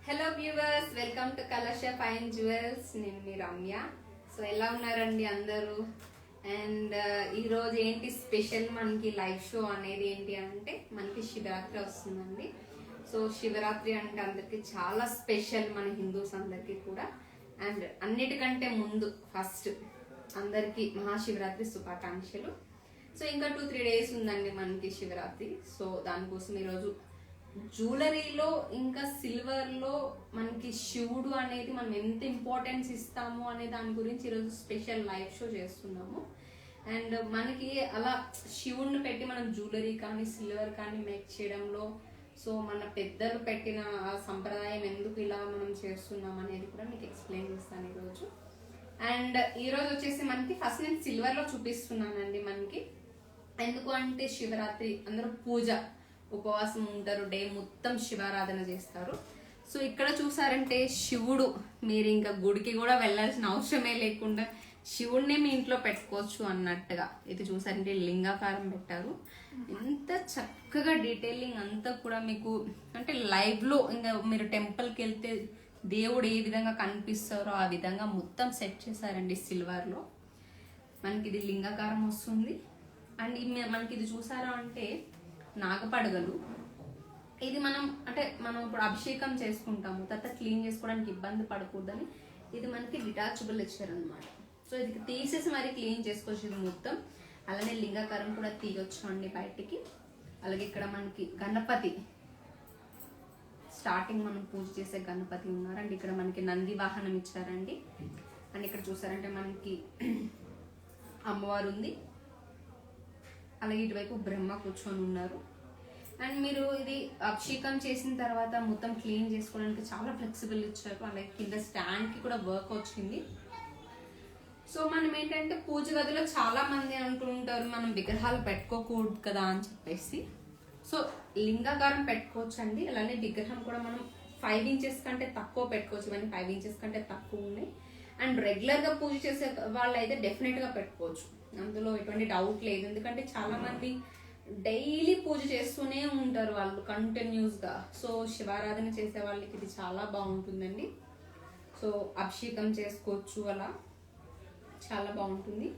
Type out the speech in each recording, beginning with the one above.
Hello viewers, welcome to colours fine jewels. నేను మీ Ramya. So ఎలా ఉన్నారండి అందరూ? అండ్ ఈరోజు ఏంటి స్పెషల్, మనకి లైవ్ షో అనేది ఏంటి అంటే మనకి శివరాత్రి వస్తుందండి. సో శివరాత్రి అంటే అందరికి చాలా స్పెషల్, మన హిందూస్ అందరికీ కూడా. అండ్ అన్నిటికంటే ముందు ఫస్ట్ అందరికీ మహాశివరాత్రి శుభాకాంక్షలు. సో ఇంకా 2-3 డేస్ ఉందండి మనకి శివరాత్రి. సో దానికోసం ఈరోజు జ్యువెలరీలో ఇంకా సిల్వర్లో మనకి శివుడు అనేది మనం ఎంత ఇంపార్టెన్స్ ఇస్తాము అనే దాని గురించి ఈరోజు స్పెషల్ లైవ్ షో చేస్తున్నాము. అండ్ మనకి అలా శివుడిని పెట్టి మనం జ్యువెలరీ కానీ సిల్వర్ కానీ మేక్ చేయడంలో సో మన పెద్దలు పెట్టిన ఆ సంప్రదాయం ఎందుకు ఇలా మనం చేస్తున్నాం అనేది కూడా మీకు ఎక్స్ప్లెయిన్ చేస్తాను ఈరోజు. అండ్ ఈరోజు వచ్చేసి మనకి ఫస్ట్ నేను సిల్వర్లో చూపిస్తున్నానండి. మనకి ఎందుకు అంటే శివరాత్రి అందరూ పూజ ఉపవాసం ఉంటారు, డే మొత్తం శివారాధన చేస్తారు. సో ఇక్కడ చూసారంటే శివుడు, మీరు ఇంకా గుడికి కూడా వెళ్ళాల్సిన అవసరమే లేకుండా శివుడినే మీ ఇంట్లో పెట్టుకోవచ్చు అన్నట్టుగా. ఇది చూసారంటే లింగాకారం పెట్టారు. ఎంత చక్కగా డీటెయిలింగ్ అంతా కూడా మీకు అంటే లైవ్ లో ఇంకా మీరు టెంపుల్కి వెళ్తే దేవుడు ఏ విధంగా కనిపిస్తారో ఆ విధంగా మొత్తం సెట్ చేశారండి సిల్వర్ లో. మనకి ఇది లింగాకారం వస్తుంది. అండ్ మనకి ఇది చూసారా అంటే నాగపడగలు. ఇది మనం ఇప్పుడు అభిషేకం చేసుకుంటాము, తర్వాత క్లీన్ చేసుకోవడానికి ఇబ్బంది పడకూడదని ఇది మనకి డిటాచబుల్ ఇచ్చారనమాట. సో ఇది తీసేసి మరి క్లీన్ చేసుకోవచ్చు ఇది మొత్తం. అలానే లింగాకారం కూడా తీయొచ్చు అండి బయటికి. అలాగే ఇక్కడ మనకి గణపతి, స్టార్టింగ్ మనం పూజ చేసే గణపతి ఉన్నారండి. ఇక్కడ మనకి నంది వాహనం ఇచ్చారండి. అండ్ ఇక్కడ చూసారంటే మనకి అమ్మవారు ఉంది. అలాగే ఇటువైపు బ్రహ్మ కూర్చొని ఉన్నారు. అండ్ మీరు ఇది అభిషేకం చేసిన తర్వాత మొత్తం క్లీన్ చేసుకోవడానికి చాలా ఫ్లెక్సిబుల్ ఇచ్చారు. అలాగే కింద స్టాండ్ కి కూడా వర్క్ వచ్చింది. సో మనం ఏంటంటే పూజ గదిలో చాలా మంది అనుకుంటారు మనం విగ్రహాలు పెట్టుకోకూడదు కదా అని చెప్పేసి. సో లింగాకారం పెట్టుకోవచ్చు అండి. అలానే విగ్రహం కూడా మనం 5 ఇంచెస్ కంటే తక్కువ పెట్టుకోవచ్చు. ఇవన్నీ 5 ఇంచెస్ కంటే తక్కువ ఉన్నాయి. అండ్ రెగ్యులర్ గా పూజ చేసే వాళ్ళు అయితే డెఫినెట్ గా పెట్టుకోవచ్చు, అందులో ఎటువంటి డౌట్ లేదు. ఎందుకంటే చాలా మంది డైలీ పూజ చేస్తూనే ఉంటారు వాళ్ళు కంటిన్యూస్ గా. సో శివారాధన చేసే వాళ్ళకి ఇది చాలా బాగుంటుందండి. సో అభిషేకం చేసుకోవచ్చు, అలా చాలా బాగుంటుంది.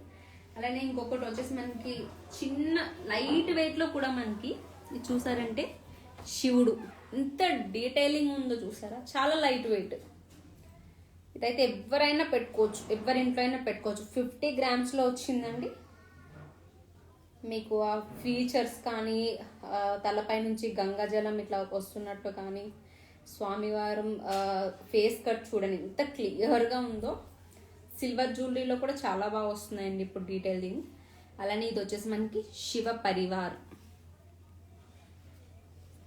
అలానే ఇంకొకటి వచ్చేసి మనకి చిన్న లైట్ వెయిట్ లో కూడా మనకి ఇది చూసారంటే శివుడు ఎంత డీటెయిలింగ్ ఉందో చూసారా, చాలా లైట్ వెయిట్. ఇదైతే ఎవరైనా పెట్టుకోవచ్చు, ఎవరి ఇంట్లో అయినా పెట్టుకోవచ్చు. 50 grams లో వచ్చిందండి. మీకు ఆ ఫీచర్స్ కానీ తలపై నుంచి గంగాజలం ఇట్లా వస్తున్నట్టు కానీ, స్వామివారం ఫేస్ కట్ చూడండి ఎంత క్లియర్గా ఉందో. సిల్వర్ జ్యువెలరీలో కూడా చాలా బాగా వస్తున్నాయండి ఇప్పుడు డీటెయిలింగ్. అలానే ఇది వచ్చేసి మనకి శివ పరివార్,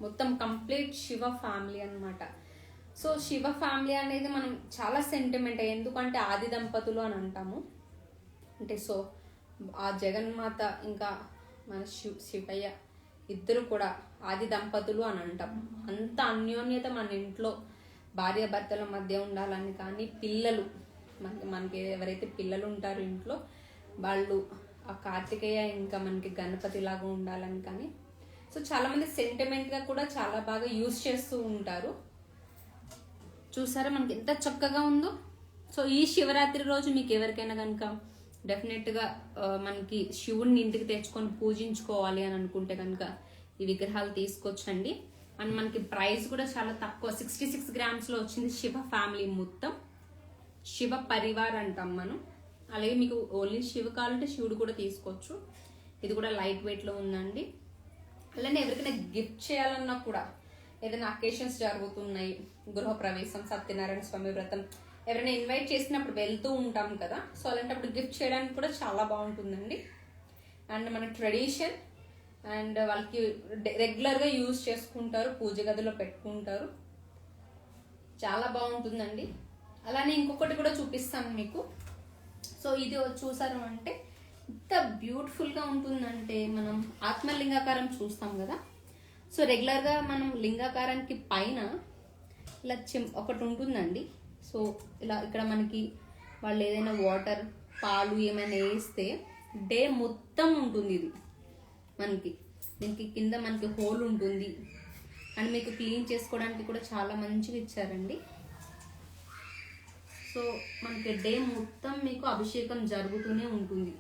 మొత్తం కంప్లీట్ శివ ఫ్యామిలీ అన్నమాట. సో శివ ఫ్యామిలీ అనేది మనం చాలా సెంటిమెంట్, ఎందుకంటే ఆది దంపతులు అని అంటాము. అంటే సో ఆ జగన్మాత ఇంకా మన శివయ్య ఇద్దరు కూడా ఆది దంపతులు అని అంటాం. అంత అన్యోన్యత మన ఇంట్లో భార్యాభర్తల మధ్య ఉండాలని కానీ, పిల్లలు మనకి ఎవరైతే పిల్లలు ఉంటారో ఇంట్లో వాళ్ళు ఆ కార్తికేయ ఇంకా మనకి గణపతి లాగా ఉండాలని కానీ. సో చాలా మంది సెంటిమెంట్ గా కూడా చాలా బాగా యూజ్ చేస్తూ ఉంటారు. చూసారా మనకి ఎంత చక్కగా ఉందో. సో ఈ శివరాత్రి రోజు మీకు ఎవరికైనా కనుక డెఫినెట్గా మనకి శివుడిని ఇంటికి తెచ్చుకొని పూజించుకోవాలి అని అనుకుంటే కనుక ఈ విగ్రహాలు తీసుకొచ్చండి. అండ్ మనకి ప్రైస్ కూడా చాలా తక్కువ, 66 grams లో వచ్చింది. శివ ఫ్యామిలీ మొత్తం శివ పరివార్ అంటాం మనం. అలాగే మీకు ఓన్లీ శివ కావాలంటే శివుడు కూడా తీసుకోవచ్చు. ఇది కూడా లైట్ వెయిట్ లో ఉందండి. అలానే ఎవరికైనా గిఫ్ట్ చేయాలన్నా కూడా, ఏదైనా అకేషన్స్ జరుగుతున్నాయి, గృహప్రవేశం, సత్యనారాయణ స్వామి వ్రతం, ఎవరైనా ఇన్వైట్ చేసినప్పుడు వెళ్తూ ఉంటాం కదా. సో అలాంటప్పుడు గిఫ్ట్ చేయడానికి కూడా చాలా బాగుంటుందండి. అండ్ మన ట్రెడిషన్, అండ్ వాళ్ళకి రెగ్యులర్గా యూజ్ చేసుకుంటారు, పూజ గదిలో పెట్టుకుంటారు, చాలా బాగుంటుందండి. అలానే ఇంకొకటి కూడా చూపిస్తాను మీకు. సో ఇది చూసారు అంటే ఎంత బ్యూటిఫుల్గా ఉంటుందంటే, మనం ఆత్మలింగాకారం చూస్తాం కదా. సో రెగ్యులర్గా మనం లింగాకారానికి పైన ఇలా ఒకటి ఉంటుందండి. సో ఇలా ఇక్కడ మనకి వాళ్ళు ఏదైనా వాటర్, పాలు ఏమైనా వేస్తే డే మొత్తం ఉంటుంది ఇది మనకి. దీనికి కింద మనకి హోల్ ఉంటుంది. అండ్ మీకు క్లీన్ చేసుకోవడానికి కూడా చాలా మంచిగా ఇచ్చారండి. సో మనకి డే మొత్తం మీకు అభిషేకం జరుగుతూనే ఉంటుంది.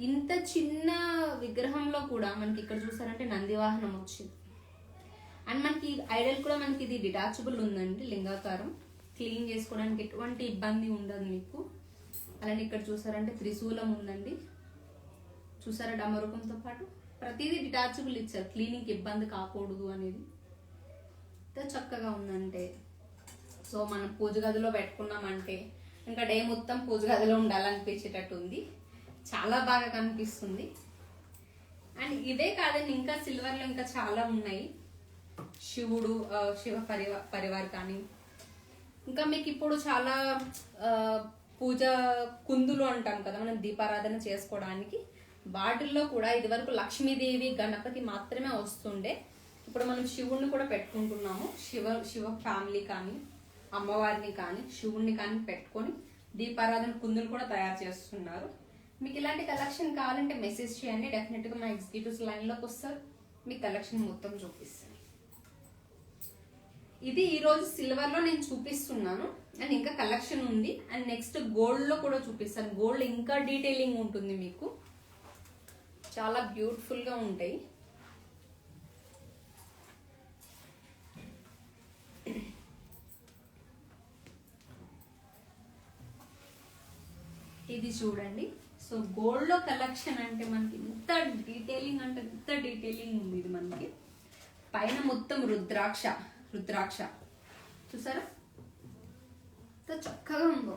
ఇంత చిన్న విగ్రహంలో కూడా మనకి ఇక్కడ చూసారంటే నంది వాహనం వచ్చింది. అండ్ మనకి ఐడల్ కూడా మనకి ఇది డిటాచబుల్ ఉందండి, లింగాకారం. క్లీన్ చేసుకోవడానికి ఎటువంటి ఇబ్బంది ఉండదు మీకు. అలానే ఇక్కడ చూసారంటే త్రిశూలం ఉందండి, చూసారా డమరుకంతో పాటు. ప్రతిదీ డిటాచబుల్ ఇచ్చారు, క్లీనింగ్ ఇబ్బంది కాకూడదు అనేది. ఎంత చక్కగా ఉందంటే. సో మనం పూజ గదిలో పెట్టుకున్నామంటే ఇంకా డే మొత్తం పూజ గదిలో ఉండాలనిపించేటట్టు ఉంది, చాలా బాగా కనిపిస్తుంది. అండ్ ఇదే కాదండి, ఇంకా సిల్వర్లో ఇంకా చాలా ఉన్నాయి. శివుడు, శివ పరివార్ కానీ, ఇంకా మీకు ఇప్పుడు చాలా పూజ కుందులు అంటాం కదా మనం దీపారాధన చేసుకోవడానికి, వాటిల్లో కూడా ఇదివరకు లక్ష్మీదేవి గణపతి మాత్రమే వస్తుండే. ఇప్పుడు మనం శివుణ్ణి కూడా పెట్టుకుంటున్నాము. శివ ఫ్యామిలీ కానీ, అమ్మవారిని కానీ, శివుణ్ణి కానీ పెట్టుకొని దీపారాధన కుందులు కూడా తయారు చేస్తున్నారు. మీకు ఇలాంటి కలెక్షన్ కావాలంటే మెసేజ్ చేయండి, డెఫినెట్గా మా ఎగ్జిక్యూటివ్స్ లైన్లోకి వస్తారు, మీ కలెక్షన్ మొత్తం చూపిస్తారు. ఇది ఈరోజు సిల్వర్లో నేను చూపిస్తున్నాను. అండ్ ఇంకా కలెక్షన్ ఉంది. అండ్ నెక్స్ట్ గోల్డ్లో కూడా చూపిస్తాను. గోల్డ్ ఇంకా డీటెయిలింగ్ ఉంటుంది, మీకు చాలా బ్యూటిఫుల్గా ఉంటాయి. ఇది చూడండి. సో గోల్డ్ లో కలెక్షన్ అంటే మనకి ఎంత డీటెయిలింగ్ అంటే ఎంత డీటెయిలింగ్ ఉంది. ఇది మనకి పైన మొత్తం రుద్రాక్ష చూసారా ఎంత చక్కగా ఉందో.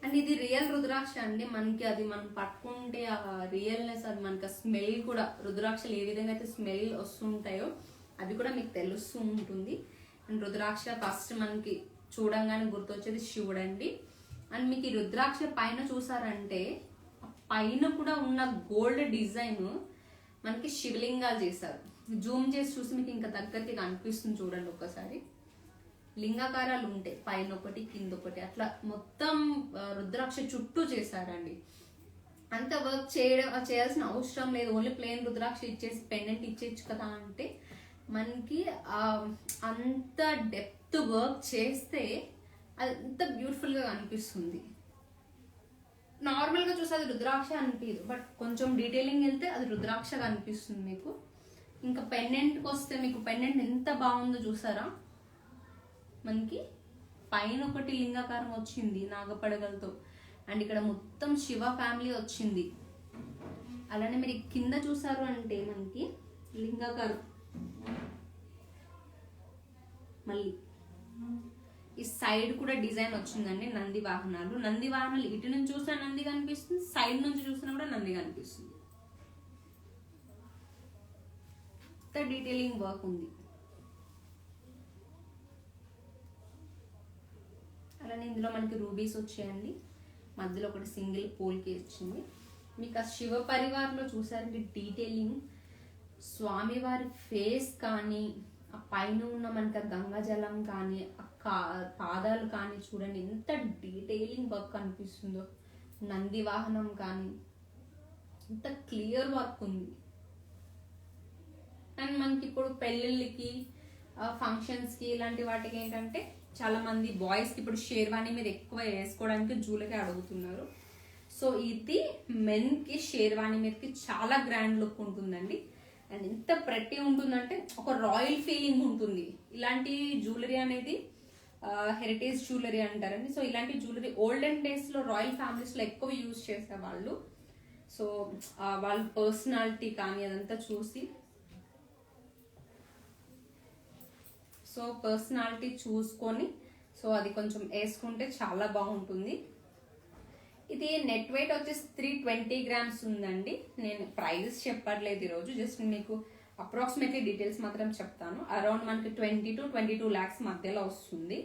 అండ్ ఇది రియల్ రుద్రాక్ష అండి. మనకి అది మనం పట్టుకుంటే ఆ రియల్నెస్, అది మనకి స్మెల్ కూడా, రుద్రాక్షలు ఏ విధంగా అయితే స్మెల్ వస్తుంటాయో అవి కూడా మీకు తెలుస్తూ ఉంటుంది. అండ్ రుద్రాక్ష ఫస్ట్ మనకి చూడంగానే గుర్తొచ్చేది శివుడు అండి. అండ్ మీకు ఈ రుద్రాక్ష పైన చూసారంటే పైన కూడా ఉన్న గోల్డ్ డిజైన్ మనకి శివలింగాలు చేశారు. జూమ్ చేసి చూసి మీకు ఇంకా దగ్గరికి కనిపిస్తుంది చూడండి ఒకసారి. లింగాకారాలు ఉంటాయి, పైన ఒకటి కింద ఒకటి, అట్లా మొత్తం రుద్రాక్ష చుట్టూ చేశారండి. అంత వర్క్ చేయాల్సిన అవసరం లేదు, ఓన్లీ ప్లెయిన్ రుద్రాక్ష ఇచ్చేసి పెండెంట్ ఇచ్చేయచ్చు కదా అంటే, మనకి అంత డెప్త్ వర్క్ చేస్తే అది ఎంత బ్యూటిఫుల్గా కనిపిస్తుంది. నార్మల్గా చూస్తే అది రుద్రాక్ష అనిపించదు, బట్ కొంచెం డీటెయిలింగ్ వెళ్తే అది రుద్రాక్షగా అనిపిస్తుంది మీకు. ఇంకా పెండెంట్కి వస్తే మీకు పెండెంట్ ఎంత బాగుందో చూసారా. మనకి పైన ఒకటి లింగాకారం వచ్చింది నాగపడగలతో, అండ్ ఇక్కడ మొత్తం శివ ఫ్యామిలీ వచ్చింది. అలానే మీరు కింద చూసారు అంటే మనకి లింగాకారం, మళ్ళీ ఈ సైడ్ కూడా డిజైన్ వచ్చిందండి. నంది వాహనాలు ఇటు నుంచి చూసినా నంది కనిపిస్తుంది, సైడ్ నుంచి చూసినా కూడా నంది కనిపిస్తుంది. ఇంత డీటెయిలింగ్ వర్క్ ఉంది. అలానే ఇందులో మనకి రూబీస్ వచ్చాయండి, మధ్యలో ఒకటి సింగిల్ పోల్కి వచ్చింది. మీకు ఆ శివ పరివార్లో చూసారంటే డీటెయిలింగ్, స్వామివారి ఫేస్ కానీ, ఆ పైన ఉన్న మనకి గంగాజలం కానీ, పాదాలు కానీ చూడండి ఎంత డీటెయిలింగ్ వర్క్ కనిపిస్తుందో. నంది వాహనం కానీ ఎంత క్లియర్ వర్క్ ఉంది. అండ్ మనకి ఇప్పుడు పెళ్ళిళ్ళకి, ఫంక్షన్స్కి, ఇలాంటి వాటికి ఏంటంటే చాలా మంది బాయ్స్కి ఇప్పుడు షేర్వాణి మీద ఎక్కువ వేసుకోవడానికి జ్యువెలరీ అడుగుతున్నారు. సో ఇది మెన్కి షేర్వాణి మీదకి చాలా గ్రాండ్ లుక్ ఉంటుందండి. అండ్ ఎంత ప్రతి ఉంటుందంటే ఒక రాయల్ ఫీలింగ్ ఉంటుంది. ఇలాంటి జ్యువెలరీ అనేది హెరిటేజ్ జ్యువెలరీ అంటారండి. సో ఇలాంటి జ్యువెలరీ ఓల్డెన్ డేస్లో రాయల్ ఫ్యామిలీస్లో ఎక్కువ యూజ్ చేసేవాళ్ళు. సో వాళ్ళ పర్సనాలిటీ కానీ అదంతా చూసి, సో పర్సనాలిటీ చూసుకొని సో అది కొంచెం వేసుకుంటే చాలా బాగుంటుంది. ఇది నెట్ వెయిట్ వచ్చేసి 320 grams ఉందండి. నేను ప్రైజెస్ చెప్పట్లేదు ఈరోజు, జస్ట్ మీకు అప్రాక్సిమేట్లీ డీటెయిల్స్ మాత్రం చెప్తాను. అరౌండ్ మనకి 20 to 22 lakhs మధ్యలో వస్తుంది.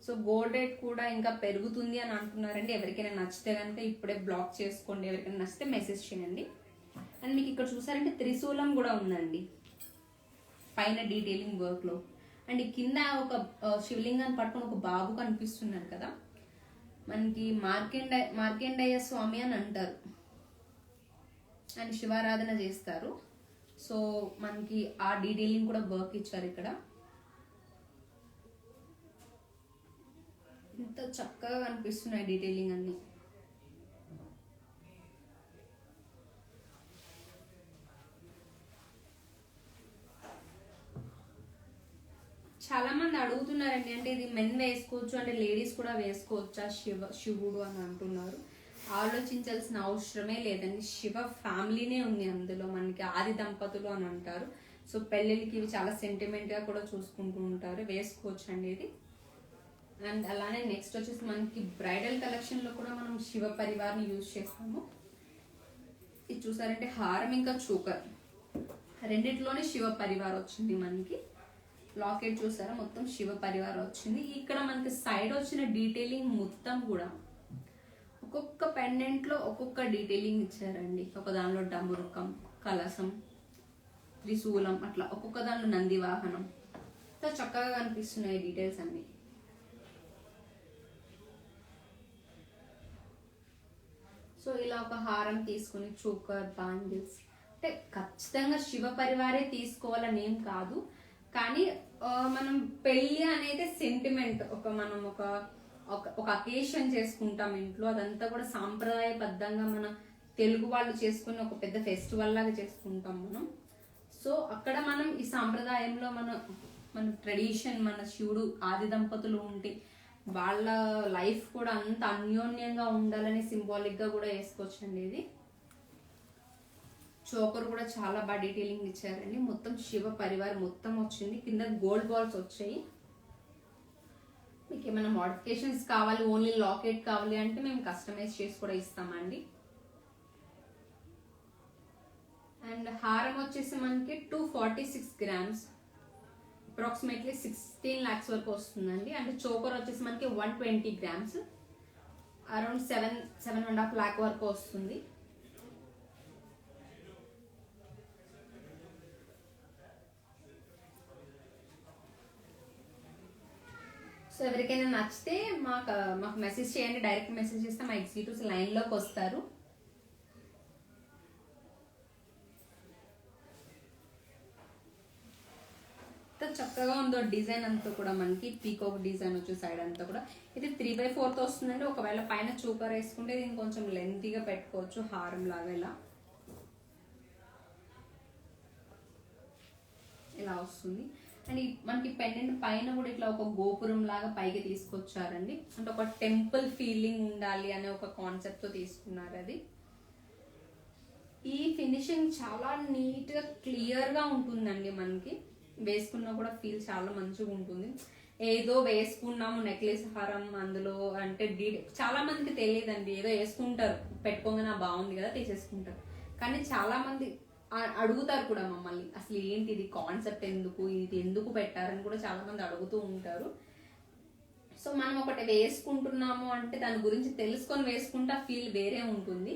సో గోల్డ్ రేట్ కూడా ఇంకా పెరుగుతుంది అని అంటున్నారండి. ఎవరికైనా నచ్చితే కనుక ఇప్పుడే బ్లాక్ చేసుకోండి, ఎవరికైనా నచ్చితే మెసేజ్ చేయండి. అండ్ మీకు ఇక్కడ చూసారంటే త్రిశూలం కూడా ఉందండి పైన డీటెయిలింగ్ వర్క్లో. అండ్ కింద ఒక శివలింగాన్ని పట్టుకొని ఒక బాబు కనిపిస్తున్నారు కదా, మనకి మార్కండేయ స్వామి అని అంటారు. అండ్ శివారాధన చేస్తారు. సో మనకి ఆ డీటెయిలింగ్ కూడా వర్క్ ఇచ్చారు ఇక్కడ. ఇంత చక్కగా కనిపిస్తున్నాయి డీటెయిలింగ్ అన్ని. చాలా మంది అడుగుతున్నారండి, అంటే ఇది మెన్ వేసుకోవచ్చు అంటే లేడీస్ కూడా వేసుకోవచ్చా శివుడు అని అంటున్నారు. ఆలోచించాల్సిన అవసరమే లేదండి. శివ ఫ్యామిలీనే ఉంది అందులో. మనకి ఆది దంపతులు అని అంటారు. సో పెళ్ళిళ్ళకి ఇవి చాలా సెంటిమెంట్ గా కూడా చూసుకుంటూ ఉంటారు. వేసుకోవచ్చు అండి ఇది. అండ్ అలానే నెక్స్ట్ వచ్చేసి మనకి బ్రైడల్ కలెక్షన్ లో కూడా మనం శివ పరివార్ని యూజ్ చేస్తాము. ఇది చూసారంటే హారం ఇంకా చూకర్ రెండిట్లోనే శివ పరివార్ వచ్చింది. మనకి లాకెట్ చూసారా, మొత్తం శివ పరివార్ వచ్చింది. ఇక్కడ మనకి సైడ్ వచ్చిన డీటెయిలింగ్ మొత్తం కూడా ఒక్కొక్క పెండెంట్ లో ఒక్కొక్క డీటెయిలింగ్ ఇచ్చారండి. ఒక దానిలో డమరుకం, కలసం, త్రిశూలం, అట్లా ఒక్కొక్క దానిలో నంది వాహనం. చక్కగా కనిపిస్తున్నాయి డీటెయిల్స్ అన్ని. సో ఇలా ఒక హారం తీసుకుని చోకర్, బ్యాంగిల్స్, అంటే ఖచ్చితంగా శివ పరివారే తీసుకోవాలని ఏం కాదు. కానీ మనం పెళ్లి అనేది సెంటిమెంట్, మనం ఒక అకేషన్ చేసుకుంటాం ఇంట్లో. అదంతా కూడా సాంప్రదాయబద్ధంగా మన తెలుగు వాళ్ళు చేసుకుని ఒక పెద్ద ఫెస్టివల్ లాగా చేసుకుంటాం మనం. సో అక్కడ మనం ఈ సాంప్రదాయంలో మన ట్రెడిషన్, మన శివుడు ఆది దంపతులు ఉంటే వాళ్ళ లైఫ్ కూడా అంత అన్యోన్యంగా ఉండాలని సింబాలిక్ గా కూడా వేసుకోవచ్చండి. ఇది చోకర్ కూడా చాలా బాగా డీటెయిలింగ్ ఇచ్చారండి. మొత్తం శివ పరివార్ మొత్తం వచ్చింది. కింద గోల్డ్ బాల్స్ వచ్చాయి. మీకు ఏమైనా మోడిఫికేషన్స్ కావాలి, ఓన్లీ లాకెట్ కావాలి అంటే మేము కస్టమైజ్ చేసి కూడా ఇస్తామండి. అండ్ హారం వచ్చేసి మనకి 246 grams, అప్రాక్సిమేట్లీ 16 lakhs వరకు వస్తుందండి. అంటే చోకర్ వచ్చేసి మనకి 120 grams, అరౌండ్ 7.5 lakh వరకు వస్తుంది. సో ఎవరికైనా నచ్చితే మాకు మెసేజ్ చేయండి. డైరెక్ట్ మెసేజ్ చేస్తే మా ఎగ్జిక్యూటివ్స్ లైన్లోకి వస్తారు. చక్కగా ఉందో డిజైన్ అంతా కూడా. మనకి పీకాక్ డిజైన్ వచ్చే సైడ్ అంతా కూడా. ఇది 3/4 వస్తుందండి. ఒకవేళ పైన చూకర్ వేసుకుంటే దీన్ని కొంచెం లెంతీగా పెట్టుకోవచ్చు, హారం లాగా ఇలా వస్తుంది. అండ్ మనకి పెండెంట్ పైన కూడా ఇట్లా ఒక గోపురం లాగా పైకి తీసుకొచ్చారండి. అంటే ఒక టెంపుల్ ఫీలింగ్ ఉండాలి అనే ఒక కాన్సెప్ట్ తో తీసుకున్నారు. అది ఈ ఫినిషింగ్ చాలా నీట్ గా క్లియర్ గా ఉంటుందండి. మనకి వేసుకున్నా కూడా ఫీల్ చాలా మంచిగా ఉంటుంది. ఏదో వేసుకున్నాము నెక్లెస్ హారం అందులో అంటే చాలా మందికి తెలియదండి. ఏదో వేసుకుంటారు, పెట్టుకోగానే బాగుంది కదా తీసేసుకుంటారు. కానీ చాలా మంది అడుగుతారు కూడా మమ్మల్ని, అసలు ఏంటి ఇది కాన్సెప్ట్, ఇది ఎందుకు పెట్టారని కూడా చాలా మంది అడుగుతూ ఉంటారు. సో మనం ఒకటి వేసుకుంటున్నాము అంటే దాని గురించి తెలుసుకొని వేసుకుంటే ఆ ఫీల్ వేరే ఉంటుంది.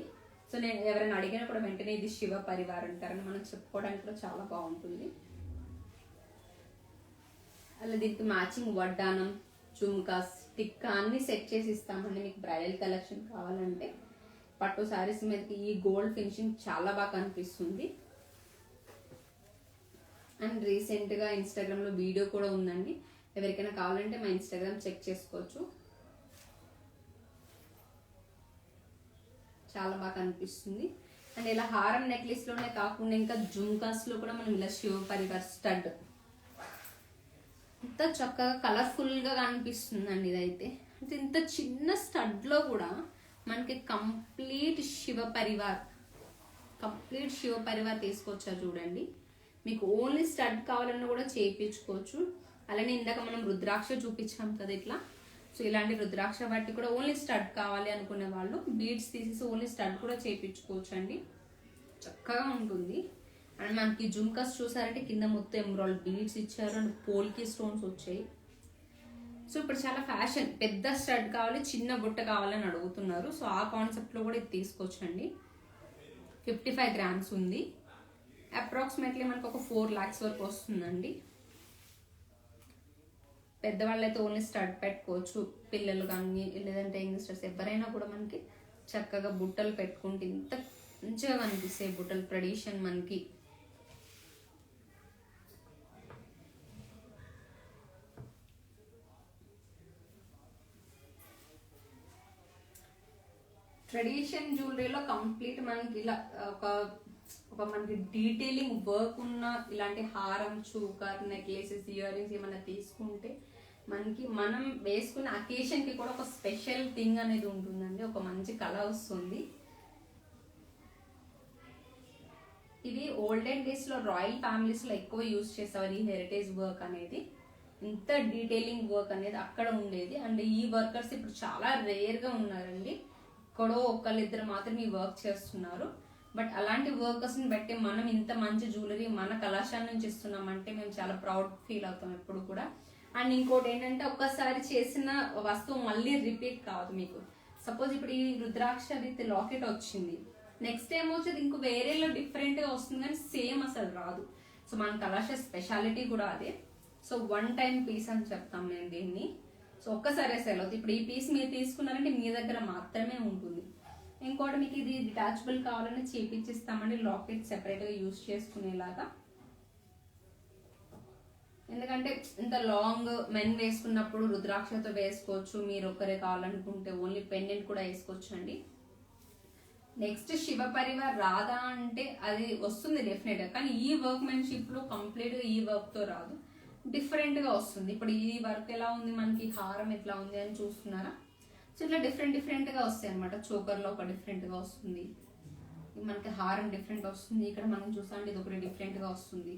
సో నేను ఎవరైనా అడిగినప్పుడు వెంటనే ఇది శివ పరివార్ అంటారని మనం చెప్పుకోవడానికి కూడా చాలా బాగుంటుంది. అలా దీనికి మ్యాచింగ్ వడ్డానం, చుమ్కాస్, టిక్కా అన్ని సెట్ చేసి ఇస్తామండి. మీకు బ్రైడల్ కలెక్షన్ కావాలంటే పట్టు శారీస్ మీదకి ఈ గోల్డ్ ఫినిషింగ్ చాలా బాగా కనిపిస్తుంది. అండ్ రీసెంట్గా ఇన్స్టాగ్రామ్లో వీడియో కూడా ఉందండి. ఎవరికైనా కావాలంటే మా ఇన్స్టాగ్రామ్ చెక్ చేసుకోవచ్చు. చాలా బాగా కనిపిస్తుంది. అండ్ ఇలా హారం నెక్లెస్లోనే కాకుండా ఇంకా జుమ్కాస్లో కూడా మనం ఇలా శివ పరివార్ స్టడ్ ఇంత చక్కగా కలర్ఫుల్గా కనిపిస్తుందండి. ఇదైతే అంటే ఇంత చిన్న స్టడ్లో కూడా మనకి కంప్లీట్ శివ పరివార్ తీసుకోవచ్చా చూడండి. మీకు ఓన్లీ స్టడ్ కావాలన్నా కూడా చేయించుకోవచ్చు. అలానే ఇందాక మనం రుద్రాక్ష చూపించాం కదా ఇట్లా. సో ఇలాంటి రుద్రాక్ష వాటి కూడా ఓన్లీ స్టడ్ కావాలి అనుకునే వాళ్ళు బీడ్స్ తీసేసి ఓన్లీ స్టడ్ కూడా చేయించుకోవచ్చు అండి. చక్కగా ఉంటుంది. అండ్ మనకి జుమ్కాస్ చూసారంటే కింద మొత్తం ఎమరాల్డ్ బీడ్స్ ఇచ్చారు అండ్ పోల్కి స్టోన్స్ వచ్చాయి. సో ఇప్పుడు చాలా ఫ్యాషన్, పెద్ద స్టడ్ కావాలి, చిన్న బుట్ట కావాలని అడుగుతున్నారు. సో ఆ కాన్సెప్ట్లో కూడా ఇది తీసుకోవచ్చండి. 55 grams ఉంది. అప్రాక్సిమేట్లీ మనకు ఒక 4 lakhs వరకు వస్తుందండి. పెద్దవాళ్ళు అయితే ఓన్లీ స్టడ్ పెట్టుకోవచ్చు, పిల్లలు కానీ లేదంటే యంగ్స్టర్స్ ఎవరైనా కూడా మనకి చక్కగా బుట్టలు పెట్టుకుంటే ఇంత మంచిగా కనిపిస్తాయి బుట్టలు. ట్రెడిషన్ మనకి ట్రెడిషన్ జ్యువెలరీలో కంప్లీట్ మనకి ఇలా ఒక ఒక మనకి డీటెయిలింగ్ వర్క్ ఉన్న ఇలాంటి హారం, చూకర్, నెక్లెసెస్, ఇయర్ రింగ్స్ ఏమైనా తీసుకుంటే మనకి మనం వేసుకున్న అకేషన్ కి కూడా ఒక స్పెషల్ థింగ్ అనేది ఉంటుందండి. ఒక మంచి కళ వస్తుంది. ఇది ఓల్డెన్ డేస్ లో రాయల్ ఫ్యామిలీస్ లో ఎక్కువ యూజ్ చేసేవారు ఈ హెరిటేజ్ వర్క్ అనేది. ఇంత డీటెయిలింగ్ వర్క్ అనేది అక్కడ ఉండేది. అండ్ ఈ వర్కర్స్ ఇప్పుడు చాలా రేర్ గా ఉన్నారండి. ఎక్కడో ఒకళ్ళిద్దరు మాత్రం ఈ వర్క్ చేస్తున్నారు. బట్ అలాంటి వర్కర్స్ ని బట్టి మనం ఇంత మంచి జ్యువెలరీ మన కళాశాల నుంచి ఇస్తున్నామంటే మేము చాలా ప్రౌడ్ ఫీల్ అవుతాం ఎప్పుడు కూడా. అండ్ ఇంకోటి ఏంటంటే ఒక్కసారి చేసిన వస్తువు మళ్ళీ రిపీట్ కాదు. మీకు సపోజ్ ఇప్పుడు ఈ రుద్రాక్ష విత్ లాకెట్ వచ్చింది, నెక్స్ట్ టైం వచ్చేది ఇంకో వేరేలో డిఫరెంట్ గా వస్తుంది, కానీ సేమ్ అసలు రాదు. సో మన కళాశాల స్పెషాలిటీ కూడా అదే. సో వన్ టైం పీస్ అని చెప్తాం నేను దీన్ని. సో ఒక్కసారి సెల్ అవుతుంది. ఇప్పుడు ఈ పీస్ మీరు తీసుకున్నారంటే మీ దగ్గర మాత్రమే ఉంటుంది. ఇంకోటి మీకు ఇది డిటాచబుల్ కావాలని చేపించిస్తామండి, లాకెట్ సెపరేట్ గా యూజ్ చేసుకునేలాగా. ఎందుకంటే ఇంత లాంగ్ మెన్ వేసుకున్నప్పుడు రుద్రాక్షతో వేసుకోవచ్చు. మీరు ఒక్కరే కావాలనుకుంటే ఓన్లీ పెండెంట్ కూడా వేసుకోవచ్చు అండి. నెక్స్ట్ శివ పరివార్ రాదా అంటే అది వస్తుంది డెఫినెట్ గా, కానీ ఈ వర్క్ మెన్షిప్ లో కంప్లీట్ గా ఈ వర్క్ తో రాదు, డిఫరెంట్ గా వస్తుంది. ఇప్పుడు ఈ వర్క్ ఎలా ఉంది, మనకి హారం ఎట్లా ఉంది అని చూస్తున్నారా? సో ఇట్లా డిఫరెంట్ గా వస్తాయి అనమాట. చోకర్ లో ఒక డిఫరెంట్ గా వస్తుంది, మనకి హారం డిఫరెంట్ వస్తుంది. ఇక్కడ మనం చూసాండి ఇది ఒకటి డిఫరెంట్ గా వస్తుంది.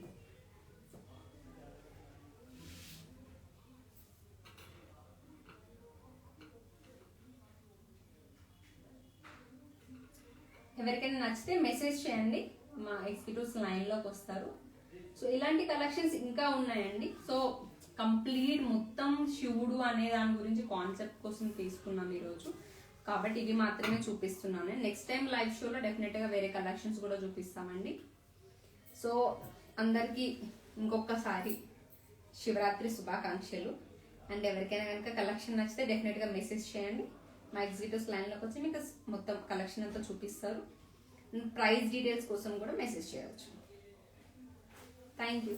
ఎవరికైనా నచ్చితే మెసేజ్ చేయండి, మా ఎగ్జిక్యూటివ్స్ లైన్ లోకి వస్తారు. సో ఇలాంటి కలెక్షన్స్ ఇంకా ఉన్నాయండి. సో కంప్లీట్ మొత్తం శివుడు అనే దాని గురించి కాన్సెప్ట్ కోసం తీసుకున్నాం ఈరోజు, కాబట్టి ఇవి మాత్రమే చూపిస్తున్నాను. నెక్స్ట్ టైం లైవ్ షోలో డెఫినెట్ గా వేరే కలెక్షన్స్ కూడా చూపిస్తామండి. సో అందరికి ఇంకొకసారి శివరాత్రి శుభాకాంక్షలు. అండ్ ఎవరికైనా కనుక కలెక్షన్ నచ్చితే డెఫినెట్ గా మెసేజ్ చేయండి. మా ఎగ్జిక్యూటివ్స్ లైన్ లోకి వచ్చి మీకు మొత్తం కలెక్షన్ అంతా చూపిస్తారు. ప్రైస్ డీటెయిల్స్ కోసం కూడా మెసేజ్ చేయవచ్చు. Thank you.